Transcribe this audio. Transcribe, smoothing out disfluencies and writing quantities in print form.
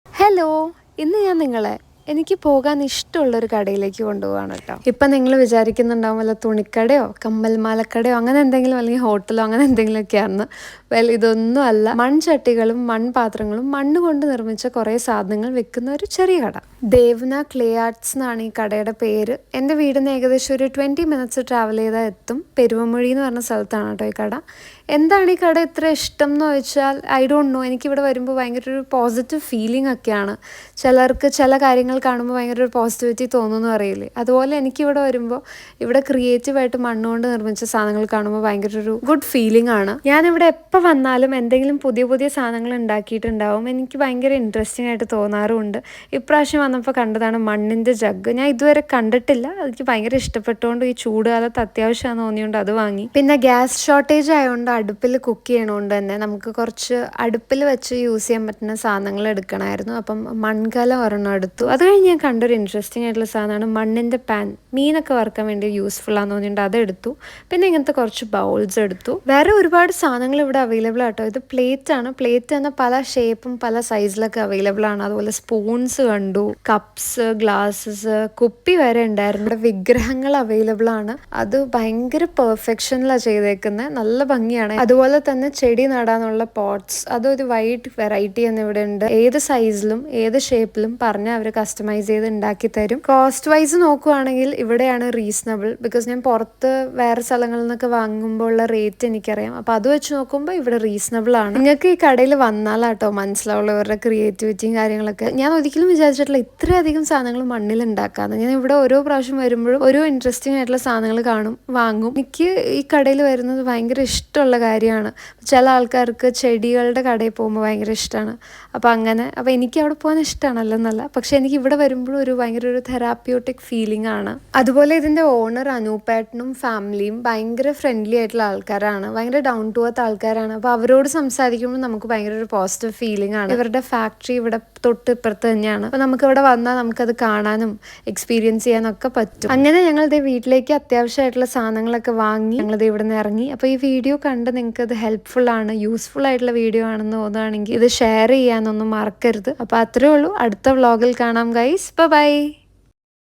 Hello, ഇന്ന് ഞാൻ നിങ്ങളെ എനിക്ക് പോകാൻ ഇഷ്ടമുള്ളൊരു കടയിലേക്ക് കൊണ്ടുപോവാണ് കേട്ടോ. ഇപ്പം നിങ്ങൾ വിചാരിക്കുന്നുണ്ടാവും വല്ല തുണിക്കടയോ കമ്മൽമാലക്കടയോ അങ്ങനെ എന്തെങ്കിലും അല്ലെങ്കിൽ ഹോട്ടലോ അങ്ങനെ എന്തെങ്കിലുമൊക്കെയാണെന്ന്. ഇതൊന്നും അല്ല, മൺചട്ടികളും മൺപാത്രങ്ങളും മണ്ണ് കൊണ്ട് നിർമ്മിച്ച കുറേ സാധനങ്ങൾ വിൽക്കുന്ന ഒരു ചെറിയ കട. ദേവ്ന ക്ലേ ആർട്സ് എന്നാണ് ഈ കടയുടെ പേര്. എൻ്റെ വീടിന് ഏകദേശം ഒരു 20 മിനിറ്റ്സ് ട്രാവൽ ചെയ്താൽ എത്തും. പെരുവമൊഴി എന്ന് പറഞ്ഞ സ്ഥലത്താണ് കേട്ടോ ഈ കട. എന്താണ് ഈ കട ഇത്ര ഇഷ്ടം എന്ന് ചോദിച്ചാൽ ഐ ഡോണ്ട് നോ. എനിക്കിവിടെ വരുമ്പോൾ ഭയങ്കര ഒരു പോസിറ്റീവ് ഫീലിംഗ് ഒക്കെയാണ്. ചിലർക്ക് ചില കാര്യങ്ങൾ കാണുമ്പോൾ ഭയങ്കര ഒരു പോസിറ്റിവിറ്റി തോന്നുമെന്ന് പറയില്ലേ, അതുപോലെ എനിക്കിവിടെ വരുമ്പോൾ ഇവിടെ ക്രിയേറ്റീവായിട്ട് മണ്ണുകൊണ്ട് നിർമ്മിച്ച സാധനങ്ങൾ കാണുമ്പോൾ ഭയങ്കര ഒരു ഗുഡ് ഫീലിംഗ് ആണ്. ഞാനിവിടെ എപ്പോൾ വന്നാലും എന്തെങ്കിലും പുതിയ പുതിയ സാധനങ്ങൾ ഉണ്ടാക്കിയിട്ടുണ്ടാവും. എനിക്ക് ഭയങ്കര ഇൻട്രസ്റ്റിംഗ് ആയിട്ട് തോന്നാറുമുണ്ട്. ഇപ്രാവശ്യം വന്നപ്പോൾ കണ്ടതാണ് മണ്ണിൻ്റെ ജഗ്. ഞാൻ ഇതുവരെ കണ്ടിട്ടില്ല, എനിക്ക് ഭയങ്കര ഇഷ്ടപ്പെട്ടുകൊണ്ട് ഈ ചൂടുകാലത്ത് അത്യാവശ്യമാണെന്ന് തോന്നിയുകൊണ്ട് അത് വാങ്ങി. പിന്നെ ഗ്യാസ് ഷോർട്ടേജ് ആയതുകൊണ്ട് അടുപ്പിൽ കുക്ക് ചെയ്യണോണ്ട് തന്നെ നമുക്ക് കുറച്ച് അടുപ്പിൽ വെച്ച് യൂസ് ചെയ്യാൻ പറ്റുന്ന സാധനങ്ങൾ എടുക്കണമായിരുന്നു. അപ്പം മൺകലം ഒരെണ്ണം എടുത്തു. അത് കഴിഞ്ഞ് ഞാൻ കണ്ടൊരു ഇൻട്രസ്റ്റിംഗ് ആയിട്ടുള്ള സാധനമാണ് മണ്ണിൻ്റെ പാൻ. മീനൊക്കെ വറുക്കാൻ വേണ്ടി യൂസ്ഫുൾ ആണെന്ന് തോന്നിയിട്ട് അതെടുത്തു. പിന്നെ ഇങ്ങനത്തെ കുറച്ച് ബൗൾസ് എടുത്തു. വേറെ ഒരുപാട് സാധനങ്ങൾ ഇവിടെ അവൈലബിൾ ആട്ടോ. ഇത് പ്ലേറ്റ് ആണ്. പ്ലേറ്റ് തന്നെ പല ഷേപ്പും പല സൈസിലൊക്കെ അവൈലബിൾ ആണ്. അതുപോലെ സ്പൂൺസ് കണ്ടു, കപ്സ്, ഗ്ലാസസ്, കുപ്പി വരെ ഉണ്ടായിരുന്നു. ഇവിടെ വിഗ്രഹങ്ങൾ അവൈലബിൾ ആണ്. അത് ഭയങ്കര പെർഫെക്ഷനിലാണ് ചെയ്തേക്കുന്നത്, നല്ല ഭംഗിയാണ്. അതുപോലെ തന്നെ ചെടി നടാനുള്ള പോട്ട്സ്, അതൊരു വൈഡ് വെറൈറ്റി തന്നെ ഇവിടെ ഉണ്ട്. ഏത് സൈസിലും ഏത് ഷേപ്പിലും പറഞ്ഞാൽ അവർ കസ്റ്റമൈസ് ചെയ്ത് ഉണ്ടാക്കി തരും. കോസ്റ്റ് വൈസ് നോക്കുവാണെങ്കിൽ ഇവിടെയാണ് റീസണബിൾ. ബിക്കോസ് ഞാൻ പുറത്ത് വേറെ സ്ഥലങ്ങളിൽ നിന്നൊക്കെ വാങ്ങുമ്പോൾ ഉള്ള റേറ്റ് എനിക്കറിയാം. അപ്പോൾ അത് വെച്ച് നോക്കുമ്പോൾ ഇവിടെ റീസണബിൾ ആണ്. നിങ്ങൾക്ക് ഈ കടയിൽ വന്നാലാട്ടോ മനസ്സിലാവുള്ളൂ ഇവരുടെ ക്രിയേറ്റിവിറ്റിയും കാര്യങ്ങളൊക്കെ. ഞാൻ ഒരിക്കലും വിചാരിച്ചിട്ടില്ല ഇത്രയധികം സാധനങ്ങൾ മണ്ണിൽ ഉണ്ടാക്കാമെന്ന്. ഞാൻ ഇവിടെ ഓരോ പ്രാവശ്യം വരുമ്പോഴും ഓരോ ഇൻട്രസ്റ്റിംഗ് ആയിട്ടുള്ള സാധനങ്ങൾ കാണും, വാങ്ങും. എനിക്ക് ഈ കടയിൽ വരുന്നത് ഭയങ്കര ഇഷ്ടമുള്ള കാര്യമാണ്. ചില ആൾക്കാർക്ക് ചെടികളുടെ കടയിൽ പോകുമ്പോൾ ഭയങ്കര ഇഷ്ടമാണ്. അപ്പോൾ എനിക്ക് അവിടെ പോകാൻ ഇഷ്ടമാണല്ലെന്നല്ല, പക്ഷെ എനിക്ക് ഇവിടെ വരുമ്പോഴും ഒരു ഭയങ്കര ഒരു തെറാപ്യൂട്ടിക് ഫീലിംഗ് ആണ്. അതുപോലെ ഇതിൻ്റെ ഓണർ അനൂപേട്ടനും ഫാമിലിയും ഭയങ്കര ഫ്രണ്ട്ലി ആയിട്ടുള്ള ആൾക്കാരാണ്, ഭയങ്കര ഡൗൺ ടു എർത്ത് ആൾക്കാരാണ്. അപ്പോൾ അവരോട് സംസാരിക്കുമ്പോൾ നമുക്ക് ഭയങ്കര ഒരു പോസിറ്റീവ് ഫീലിംഗ് ആണ്. ഇവരുടെ ഫാക്ടറി ഇവിടെ തൊട്ട് ഇപ്പുറത്ത് തന്നെയാണ്. അപ്പോൾ നമുക്ക് ഇവിടെ വന്നാൽ നമുക്കത് കാണാനും എക്സ്പീരിയൻസ് ചെയ്യാനും ഒക്കെ പറ്റും. അങ്ങനെ ഞങ്ങളിത് വീട്ടിലേക്ക് അത്യാവശ്യമായിട്ടുള്ള സാധനങ്ങളൊക്കെ വാങ്ങി ഞങ്ങളിത് ഇവിടെ നിന്ന് ഇറങ്ങി. അപ്പോൾ ഈ വീഡിയോ കണ്ട് നിങ്ങൾക്ക് അത് ഹെൽപ്ഫുൾ ആണ്, യൂസ്ഫുൾ ആയിട്ടുള്ള വീഡിയോ ആണെന്ന് തോന്നുകയാണെങ്കിൽ ഇത് ഷെയർ ചെയ്യാനൊന്നും മറക്കരുത്. അപ്പോൾ അത്രേ ഉള്ളൂ. അടുത്ത വ്ളോഗിൽ കാണാം ഗൈസ്. ബൈ.